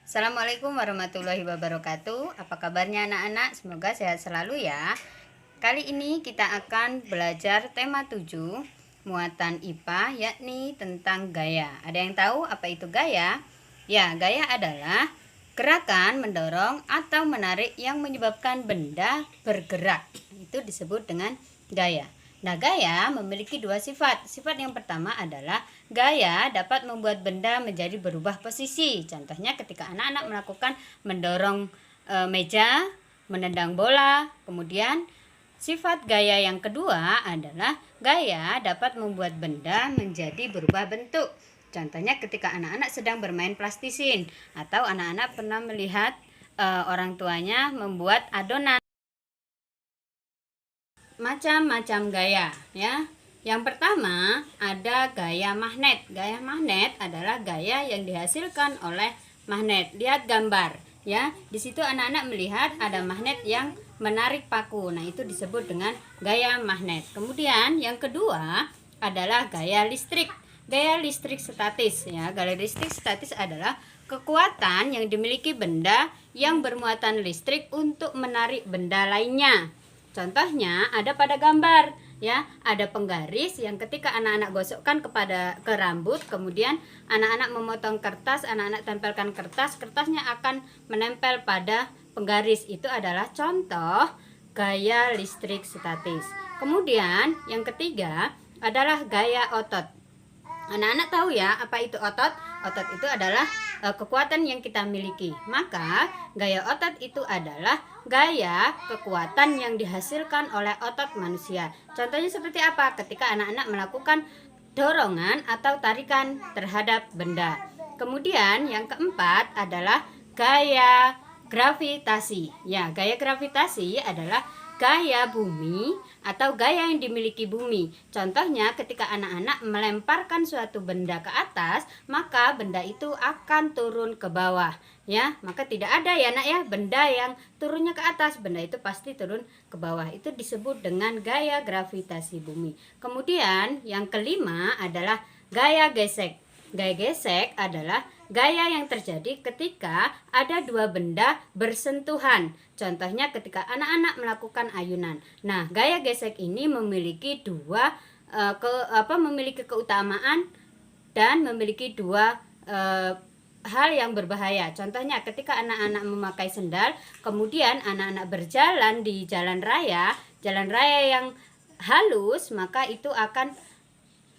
Assalamualaikum warahmatullahi wabarakatuh. Apa kabarnya anak-anak? Semoga sehat selalu ya. Kali ini kita akan belajar tema 7 muatan IPA, yakni tentang gaya. Ada yang tahu apa itu gaya? Ya, gaya adalah gerakan mendorong atau menarik yang menyebabkan benda bergerak. Itu disebut dengan gaya. Nah, gaya memiliki dua sifat. Sifat yang pertama adalah gaya dapat membuat benda menjadi berubah posisi. Contohnya ketika anak-anak melakukan mendorong meja, menendang bola. Kemudian sifat gaya yang kedua adalah gaya dapat membuat benda menjadi berubah bentuk. Contohnya ketika anak-anak sedang bermain plastisin atau anak-anak pernah melihat orang tuanya membuat adonan. Macam-macam gaya ya. Yang pertama ada gaya magnet. Gaya magnet adalah gaya yang dihasilkan oleh magnet. Lihat gambar ya. Di situ anak-anak melihat ada magnet yang menarik paku. Nah, itu disebut dengan gaya magnet. Kemudian yang kedua adalah gaya listrik. Gaya listrik statis ya. Gaya listrik statis adalah kekuatan yang dimiliki benda yang bermuatan listrik untuk menarik benda lainnya. Contohnya ada pada gambar ya, ada penggaris yang ketika anak-anak gosokkan ke rambut, kemudian anak-anak memotong kertas, anak-anak tempelkan kertas, kertasnya akan menempel pada penggaris. Itu adalah contoh gaya listrik statis. Kemudian yang ketiga adalah gaya otot. Anak-anak tahu ya apa itu otot? Otot itu adalah kekuatan yang kita miliki. Maka gaya otot itu adalah gaya kekuatan yang dihasilkan oleh otot manusia. Contohnya seperti apa? Ketika anak-anak melakukan dorongan atau tarikan terhadap benda. Kemudian yang keempat adalah gaya gravitasi. Ya, gaya gravitasi adalah gaya bumi atau gaya yang dimiliki bumi. Contohnya ketika anak-anak melemparkan suatu benda ke atas, maka benda itu akan turun ke bawah ya. Maka tidak ada ya nak ya benda yang turunnya ke atas, benda itu pasti turun ke bawah. Itu disebut dengan gaya gravitasi bumi. Kemudian yang kelima adalah gaya gesek. Gaya gesek adalah gaya yang terjadi ketika ada dua benda bersentuhan. Contohnya ketika anak-anak melakukan ayunan. Nah, gaya gesek ini memiliki memiliki keutamaan dan memiliki dua hal yang berbahaya. Contohnya ketika anak-anak memakai sendal, kemudian anak-anak berjalan di jalan raya yang halus, maka itu akan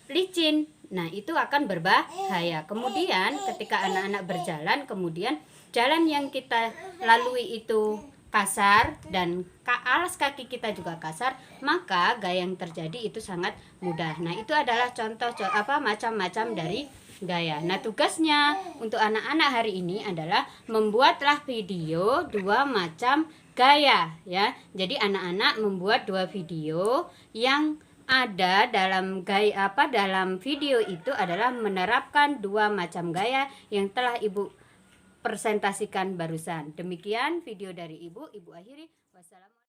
licin. Nah, itu akan berbahaya. Kemudian ketika anak-anak berjalan, kemudian jalan yang kita lalui itu kasar dan alas kaki kita juga kasar, maka gaya yang terjadi itu sangat mudah. Nah, itu adalah contoh macam-macam dari gaya. Nah, tugasnya untuk anak-anak hari ini adalah membuatlah video dua macam gaya ya. Jadi anak-anak membuat dua video yang ada dalam dalam video itu adalah menerapkan dua macam gaya yang telah Ibu presentasikan barusan. Demikian video dari Ibu akhiri. Wassalamualaikum.